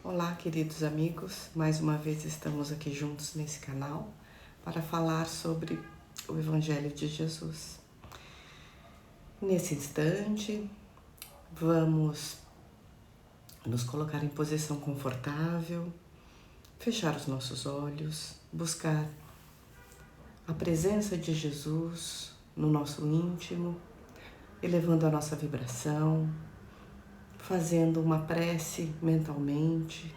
Olá, queridos amigos, mais uma vez estamos aqui juntos nesse canal para falar sobre o Evangelho de Jesus. Nesse instante, vamos nos colocar em posição confortável, fechar os nossos olhos, buscar a presença de Jesus no nosso íntimo, elevando a nossa vibração, fazendo uma prece mentalmente.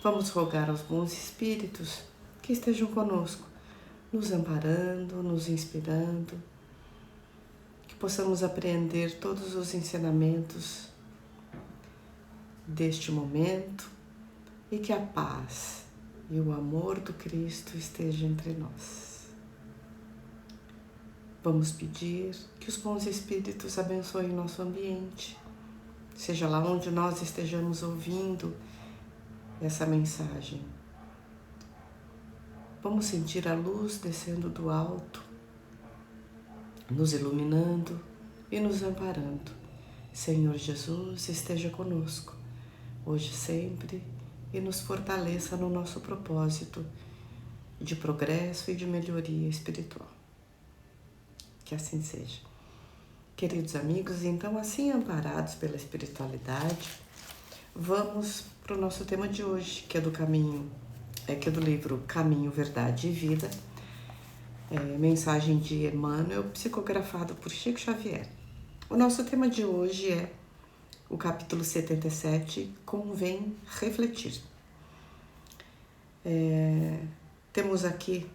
Vamos rogar aos bons espíritos que estejam conosco, nos amparando, nos inspirando, que possamos apreender todos os ensinamentos deste momento e que a paz e o amor do Cristo estejam entre nós. Vamos pedir que os bons espíritos abençoem nosso ambiente, seja lá onde nós estejamos ouvindo essa mensagem. Vamos sentir a luz descendo do alto, nos iluminando e nos amparando. Senhor Jesus, esteja conosco, hoje e sempre, e nos fortaleça no nosso propósito de progresso e de melhoria espiritual. Que assim seja. Queridos amigos, então, assim amparados pela espiritualidade, vamos para o nosso tema de hoje, que é do livro Caminho, Verdade e Vida, mensagem de Emmanuel, psicografado por Chico Xavier. O nosso tema de hoje é o capítulo 77, Convém Refletir. Temos aqui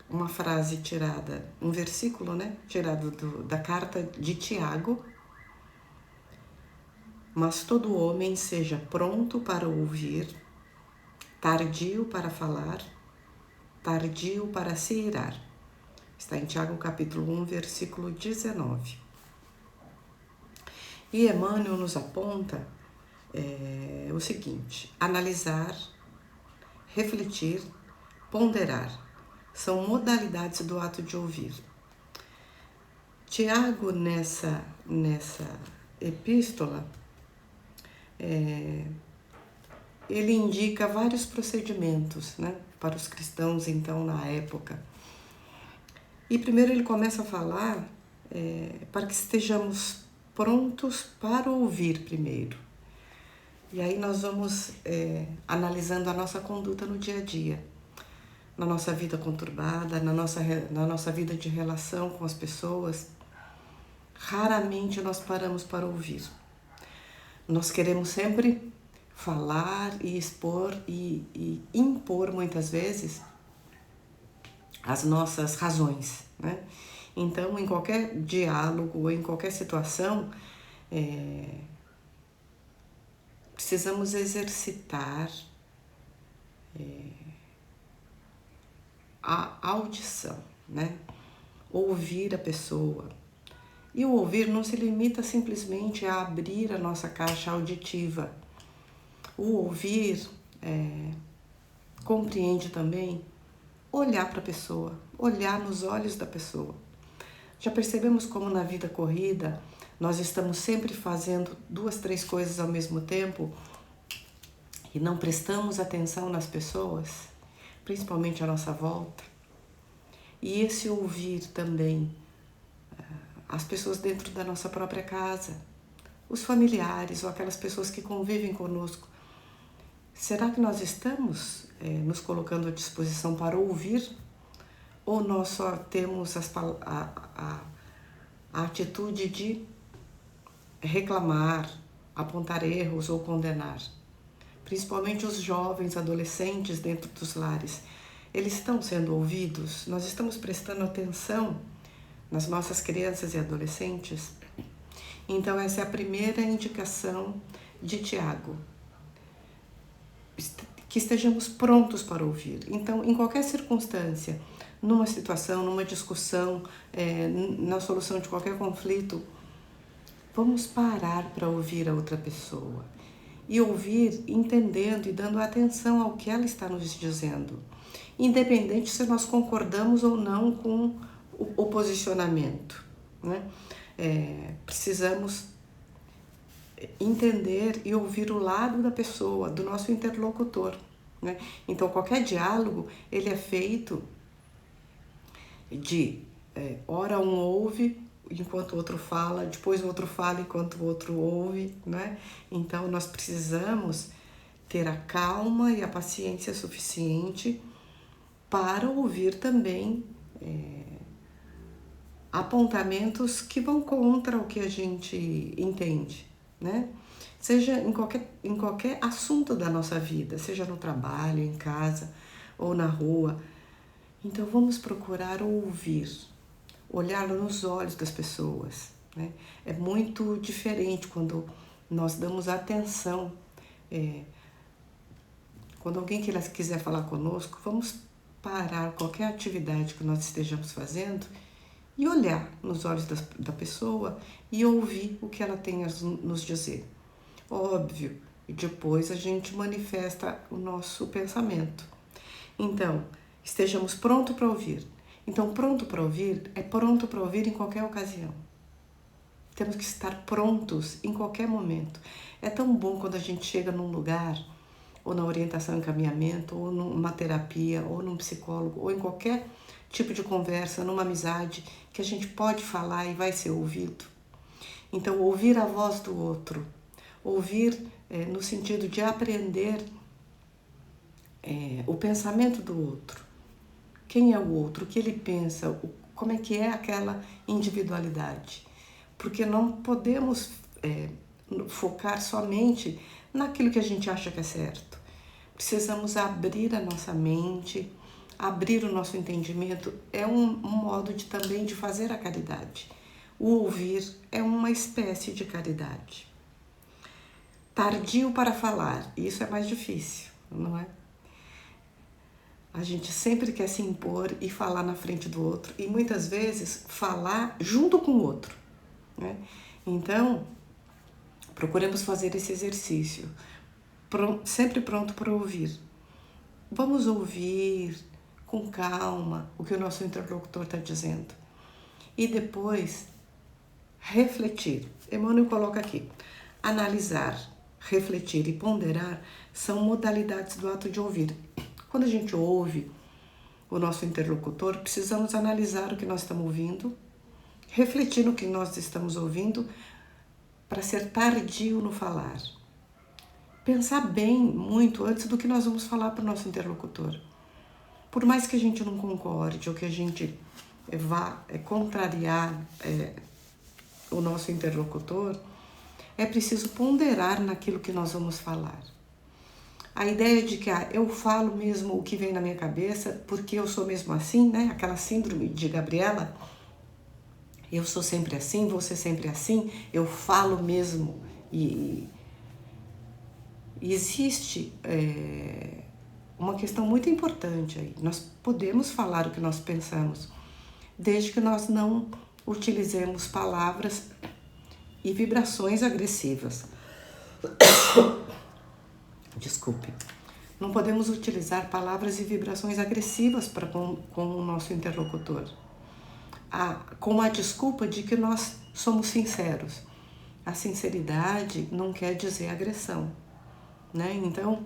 uma frase tirada, um versículo, tirado da carta de Tiago. Mas todo homem seja pronto para ouvir, tardio para falar, tardio para se irar. Está em Tiago capítulo 1, versículo 19. E Emmanuel nos aponta o seguinte: analisar, refletir, ponderar são modalidades do ato de ouvir. Tiago, nessa epístola, ele indica vários procedimentos, para os cristãos, então, na época. E primeiro ele começa a falar para que estejamos prontos para ouvir primeiro. E aí nós vamos analisando a nossa conduta no dia a dia, na nossa vida conturbada, na nossa vida de relação com as pessoas. Raramente nós paramos para ouvir. Nós queremos sempre falar e expor e impor muitas vezes as nossas razões, Então, em qualquer diálogo ou em qualquer situação, precisamos exercitar a audição, Ouvir a pessoa. E o ouvir não se limita simplesmente a abrir a nossa caixa auditiva. O ouvir compreende também olhar para a pessoa, olhar nos olhos da pessoa. Já percebemos como na vida corrida nós estamos sempre fazendo 2, 3 coisas ao mesmo tempo e não prestamos atenção nas pessoas, principalmente à nossa volta? E esse ouvir também as pessoas dentro da nossa própria casa, os familiares ou aquelas pessoas que convivem conosco. Será que nós estamos nos colocando à disposição para ouvir? Ou nós só temos a atitude de reclamar, apontar erros ou condenar? Principalmente os jovens, adolescentes dentro dos lares. Eles estão sendo ouvidos? Nós estamos prestando atenção nas nossas crianças e adolescentes? Então essa é a primeira indicação de Tiago. Que estejamos prontos para ouvir. Então, em qualquer circunstância, numa situação, numa discussão, na solução de qualquer conflito, vamos parar para ouvir a outra pessoa. E ouvir entendendo e dando atenção ao que ela está nos dizendo. Independente se nós concordamos ou não com o posicionamento. Precisamos entender e ouvir o lado da pessoa, do nosso interlocutor, né? Então, qualquer diálogo, ele é feito de, ora um ouve enquanto o outro fala, depois o outro fala enquanto o outro ouve, né? Então, nós precisamos ter a calma e a paciência suficiente para ouvir também apontamentos que vão contra o que a gente entende, né? Seja em qualquer assunto da nossa vida, seja no trabalho, em casa ou na rua. Então vamos procurar ouvir, olhar nos olhos das pessoas, né? É muito diferente quando nós damos atenção. Quando alguém quiser falar conosco, vamos parar qualquer atividade que nós estejamos fazendo e olhar nos olhos da pessoa e ouvir o que ela tem a nos dizer. Óbvio, e depois a gente manifesta o nosso pensamento. Então, estejamos prontos para ouvir. Então, pronto para ouvir é pronto para ouvir em qualquer ocasião. Temos que estar prontos em qualquer momento. É tão bom quando a gente chega num lugar, ou na orientação e encaminhamento, ou numa terapia, ou num psicólogo, ou em qualquer tipo de conversa, numa amizade, que a gente pode falar e vai ser ouvido. Então, ouvir a voz do outro, ouvir no sentido de aprender o pensamento do outro. Quem é o outro, o que ele pensa, como é que é aquela individualidade. Porque não podemos focar somente naquilo que a gente acha que é certo. Precisamos abrir a nossa mente, abrir o nosso entendimento. É um modo também de fazer a caridade. O ouvir é uma espécie de caridade. Tardio para falar, isso é mais difícil, não é? A gente sempre quer se impor e falar na frente do outro e muitas vezes falar junto com o outro, né? Então, procuremos fazer esse exercício, sempre pronto para ouvir. Vamos ouvir com calma o que o nosso interlocutor está dizendo e depois refletir. Emmanuel coloca aqui, analisar, refletir e ponderar são modalidades do ato de ouvir. Quando a gente ouve o nosso interlocutor, precisamos analisar o que nós estamos ouvindo, refletir no que nós estamos ouvindo para ser tardio no falar. Pensar bem muito antes do que nós vamos falar para o nosso interlocutor. Por mais que a gente não concorde ou que a gente vá contrariar o nosso interlocutor, é preciso ponderar naquilo que nós vamos falar. A ideia de que eu falo mesmo o que vem na minha cabeça, porque eu sou mesmo assim, né? Aquela síndrome de Gabriela, eu sou sempre assim, vou ser sempre assim, eu falo mesmo. E existe uma questão muito importante aí. Nós podemos falar o que nós pensamos, desde que nós não utilizemos palavras e vibrações agressivas. Desculpe. Não podemos utilizar palavras e vibrações agressivas para com o nosso interlocutor. Com a desculpa de que nós somos sinceros. A sinceridade não quer dizer agressão, né? Então,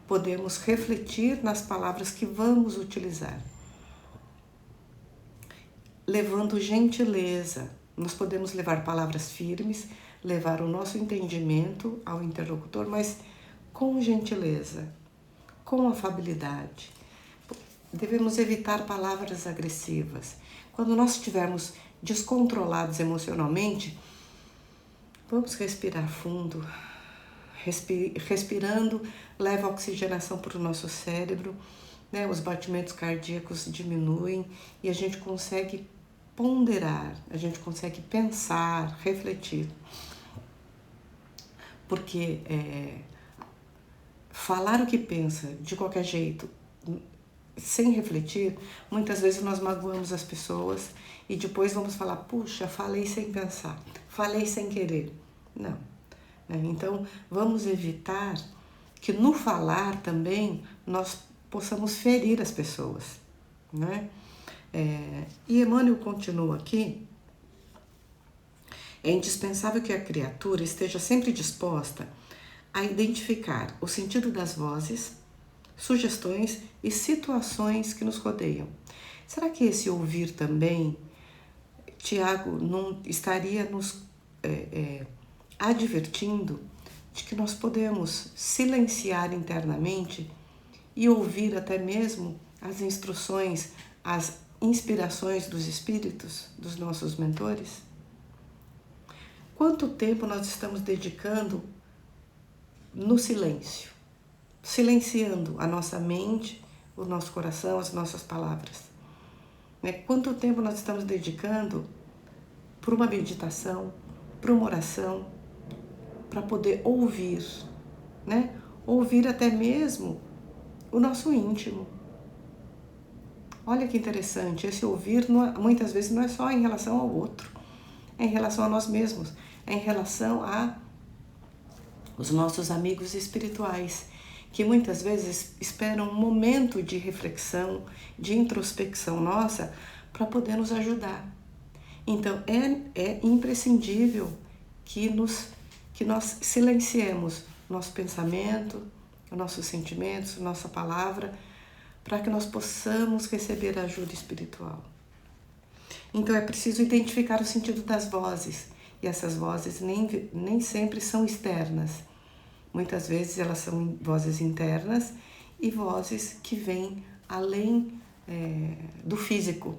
podemos refletir nas palavras que vamos utilizar. Levando gentileza. Nós podemos levar palavras firmes, levar o nosso entendimento ao interlocutor, mas com gentileza, com afabilidade. Devemos evitar palavras agressivas. Quando nós estivermos descontrolados emocionalmente, vamos respirar fundo. Respirando, leva a oxigenação para o nosso cérebro, né? Os batimentos cardíacos diminuem e a gente consegue ponderar, a gente consegue pensar, refletir. Porque falar o que pensa de qualquer jeito, sem refletir, muitas vezes nós magoamos as pessoas e depois vamos falar, puxa, falei sem pensar, falei sem querer. Não. Então, vamos evitar que no falar também nós possamos ferir as pessoas, né? E Emmanuel continua aqui É indispensável que a criatura esteja sempre disposta a identificar o sentido das vozes, sugestões e situações que nos rodeiam. Será que esse ouvir também, Tiago, não estaria nos advertindo de que nós podemos silenciar internamente e ouvir até mesmo as instruções, as inspirações dos espíritos, dos nossos mentores? Quanto tempo nós estamos dedicando no silêncio, silenciando a nossa mente, o nosso coração, as nossas palavras? Quanto tempo nós estamos dedicando para uma meditação, para uma oração, para poder ouvir, Ouvir até mesmo o nosso íntimo. Olha que interessante, esse ouvir muitas vezes não é só em relação ao outro, é em relação a nós mesmos, é em relação a os nossos amigos espirituais, que muitas vezes esperam um momento de reflexão, de introspecção nossa, para poder nos ajudar. Então, é imprescindível que nós silenciemos nosso pensamento, nossos sentimentos, nossa palavra, para que nós possamos receber a ajuda espiritual. Então, é preciso identificar o sentido das vozes, e essas vozes nem sempre são externas. Muitas vezes elas são vozes internas e vozes que vêm além do físico,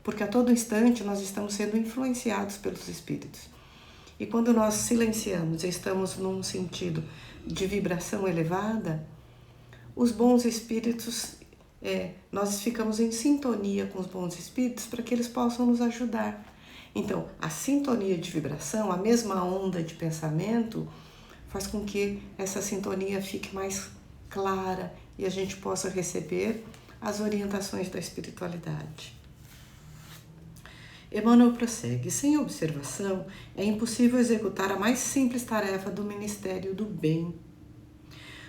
porque a todo instante nós estamos sendo influenciados pelos espíritos. E quando nós silenciamos e estamos num sentido de vibração elevada, os bons espíritos, nós ficamos em sintonia com os bons espíritos para que eles possam nos ajudar. Então, a sintonia de vibração, a mesma onda de pensamento, faz com que essa sintonia fique mais clara e a gente possa receber as orientações da espiritualidade. Emmanuel prossegue: sem observação, é impossível executar a mais simples tarefa do ministério do bem.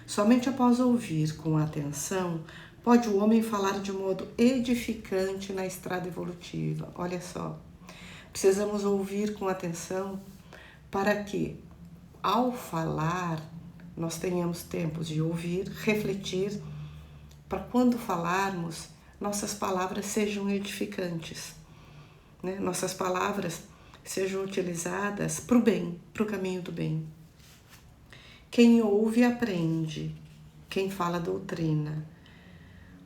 Somente após ouvir com atenção, pode o homem falar de modo edificante na estrada evolutiva. Olha só, precisamos ouvir com atenção para que, ao falar, nós tenhamos tempo de ouvir, refletir, para quando falarmos, nossas palavras sejam edificantes. Nossas palavras sejam utilizadas para o bem, para o caminho do bem. Quem ouve aprende, quem fala doutrina.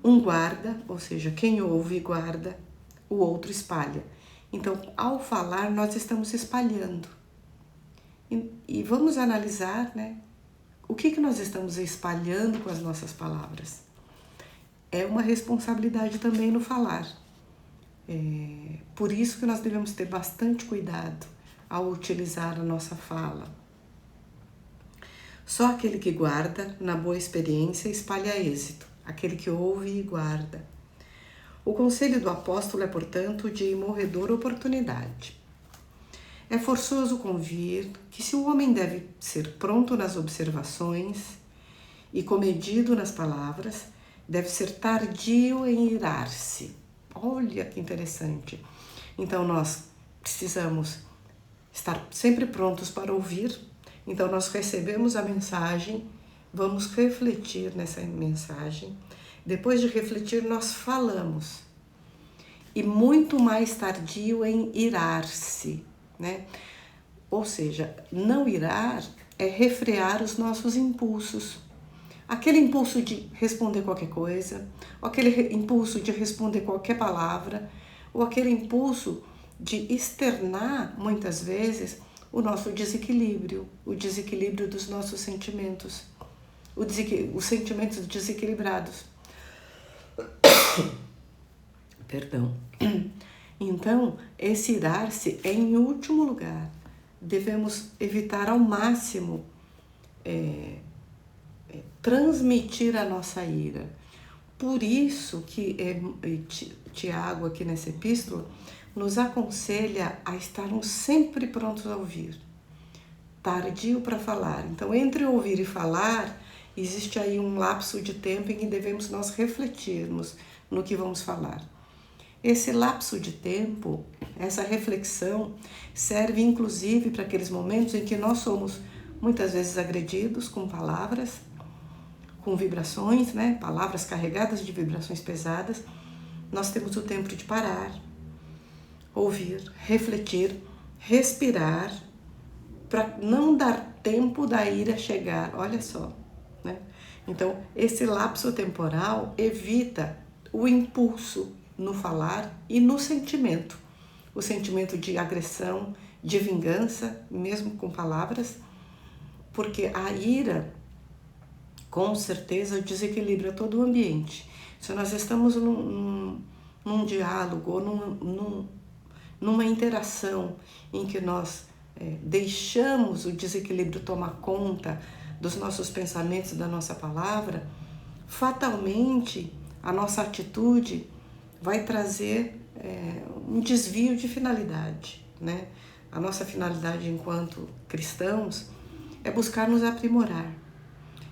Um guarda, ou seja, quem ouve e guarda, o outro espalha. Então, ao falar, nós estamos espalhando. E vamos analisar, o que nós estamos espalhando com as nossas palavras. É uma responsabilidade também no falar. Por isso que nós devemos ter bastante cuidado ao utilizar a nossa fala. Só aquele que guarda, na boa experiência, espalha êxito, aquele que ouve e guarda. O conselho do apóstolo é, portanto, de imorredora oportunidade. É forçoso convir que, se o homem deve ser pronto nas observações e comedido nas palavras, deve ser tardio em irar-se. Olha que interessante. Então, nós precisamos estar sempre prontos para ouvir. Então, nós recebemos a mensagem, vamos refletir nessa mensagem. Depois de refletir, nós falamos. E muito mais tardio em irar-se, Ou seja, não irar é refrear os nossos impulsos. Aquele impulso de responder qualquer coisa, ou aquele impulso de responder qualquer palavra, ou aquele impulso de externar, muitas vezes, o nosso desequilíbrio, o desequilíbrio dos nossos sentimentos, os sentimentos desequilibrados. Perdão. Então, esse irar-se é em último lugar. Devemos evitar ao máximo transmitir a nossa ira. Por isso que Tiago, aqui nessa epístola, nos aconselha a estarmos sempre prontos a ouvir. Tardio para falar. Então, entre ouvir e falar, existe aí um lapso de tempo em que devemos nós refletirmos no que vamos falar. Esse lapso de tempo, essa reflexão, serve inclusive para aqueles momentos em que nós somos muitas vezes agredidos com palavras, com vibrações, né? Palavras carregadas de vibrações pesadas. Nós temos o tempo de parar, ouvir, refletir, respirar, para não dar tempo da ira chegar. Olha só, né? Então, esse lapso temporal evita o impulso no falar e no sentimento. O sentimento de agressão, de vingança, mesmo com palavras, porque a ira, com certeza, desequilibra todo o ambiente. Se nós estamos num diálogo ou numa interação em que nós deixamos o desequilíbrio tomar conta dos nossos pensamentos, da nossa palavra, fatalmente a nossa atitude vai trazer um desvio de finalidade, né? A nossa finalidade enquanto cristãos é buscar nos aprimorar.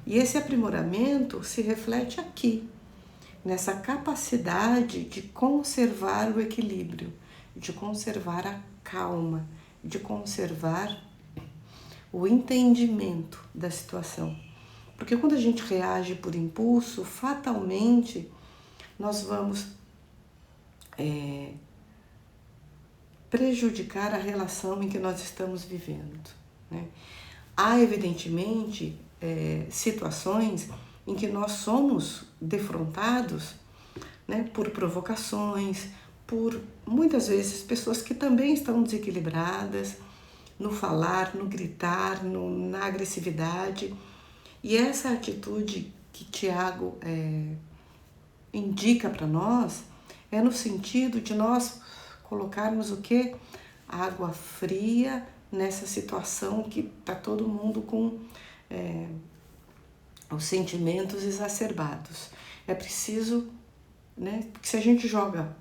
E esse aprimoramento se reflete aqui, nessa capacidade de conservar o equilíbrio, de conservar a calma, de conservar o entendimento da situação. Porque quando a gente reage por impulso, fatalmente nós vamos prejudicar a relação em que nós estamos vivendo, né? Há, evidentemente, situações em que nós somos defrontados, né, por provocações, por muitas vezes pessoas que também estão desequilibradas no falar, no gritar, na agressividade. E essa atitude que Tiago indica para nós é no sentido de nós colocarmos o quê? Água fria nessa situação que está todo mundo com os sentimentos exacerbados. É preciso, né? Porque se a gente joga,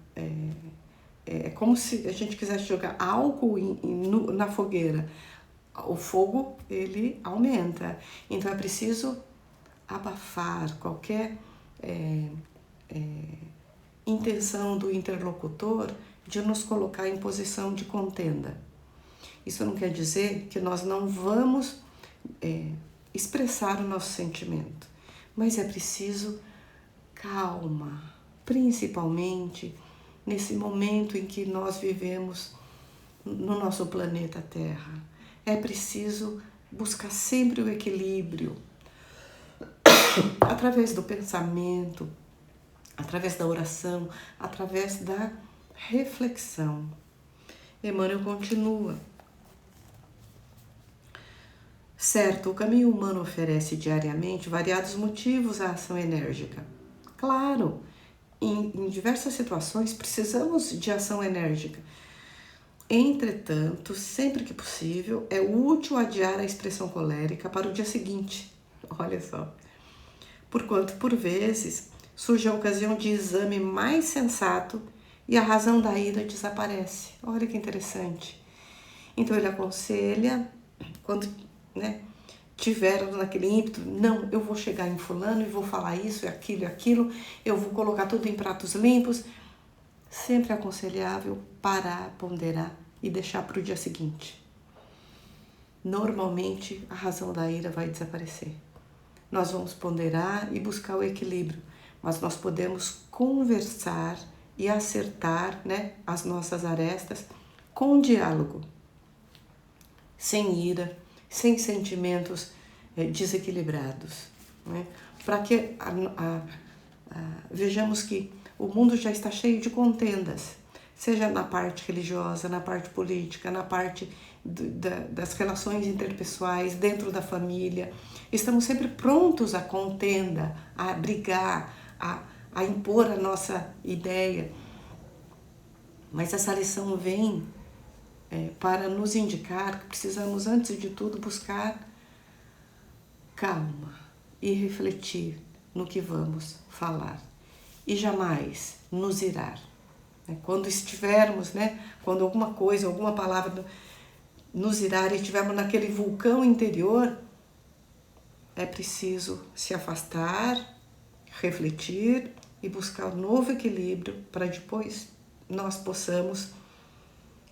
é como se a gente quisesse jogar álcool na fogueira, o fogo ele aumenta. Então é preciso abafar qualquer intenção do interlocutor de nos colocar em posição de contenda. Isso não quer dizer que nós não vamos expressar o nosso sentimento, mas é preciso calma, principalmente nesse momento em que nós vivemos no nosso planeta Terra. É preciso buscar sempre o equilíbrio através do pensamento, através da oração, através da reflexão. Emmanuel continua. Certo, o caminho humano oferece diariamente variados motivos à ação enérgica. Claro, em diversas situações precisamos de ação enérgica. Entretanto, sempre que possível, é útil adiar a expressão colérica para o dia seguinte. Olha só. Porquanto, por vezes, surge a ocasião de exame mais sensato e a razão da ira desaparece. Olha que interessante. Então ele aconselha, quando tiveram naquele ímpeto, não, eu vou chegar em fulano e vou falar isso, e aquilo, eu vou colocar tudo em pratos limpos. Sempre é aconselhável parar, ponderar e deixar para o dia seguinte. Normalmente a razão da ira vai desaparecer. Nós vamos ponderar e buscar o equilíbrio, mas nós podemos conversar e acertar, né, as nossas arestas com diálogo, sem ira, sem sentimentos desequilibrados, né? Para que vejamos que o mundo já está cheio de contendas, seja na parte religiosa, na parte política, na parte das relações interpessoais, dentro da família. Estamos sempre prontos à contenda, a brigar, a impor a nossa ideia. Mas essa lição vem para nos indicar que precisamos, antes de tudo, buscar calma e refletir no que vamos falar. E jamais nos irar. Quando estivermos, quando alguma coisa, alguma palavra nos irar e estivermos naquele vulcão interior, é preciso se afastar, refletir e buscar um novo equilíbrio para depois nós possamos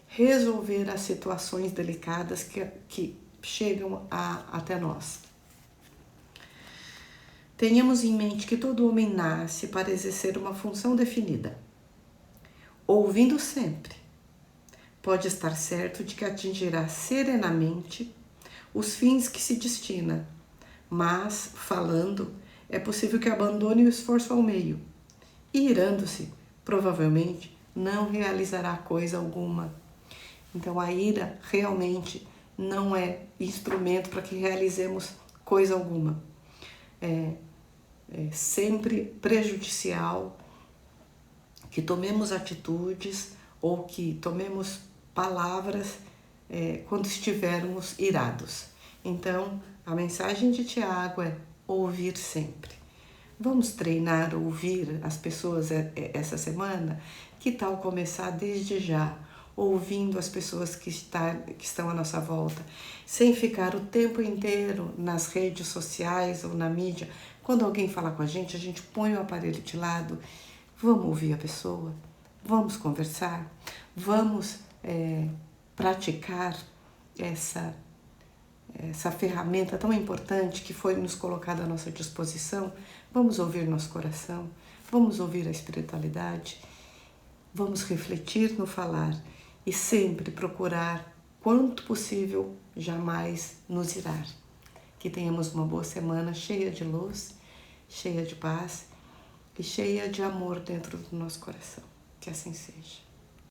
resolver as situações delicadas que chegam até nós. Tenhamos em mente que todo homem nasce para exercer uma função definida. Ouvindo sempre, pode estar certo de que atingirá serenamente os fins que se destina, mas, falando, é possível que abandone o esforço ao meio, e irando-se, provavelmente, não realizará coisa alguma. Então a ira realmente não é instrumento para que realizemos coisa alguma. É sempre prejudicial que tomemos atitudes ou que tomemos palavras quando estivermos irados. Então, a mensagem de Tiago é ouvir sempre. Vamos treinar ouvir as pessoas essa semana? Que tal começar desde já, ouvindo as pessoas que estão à nossa volta, sem ficar o tempo inteiro nas redes sociais ou na mídia? Quando alguém fala com a gente põe o aparelho de lado. Vamos ouvir a pessoa, vamos conversar, vamos praticar essa ferramenta tão importante que foi nos colocada à nossa disposição. Vamos ouvir nosso coração, vamos ouvir a espiritualidade, vamos refletir no falar e sempre procurar, quanto possível, jamais nos irar. Que tenhamos uma boa semana cheia de luz, cheia de paz e cheia de amor dentro do nosso coração. Que assim seja.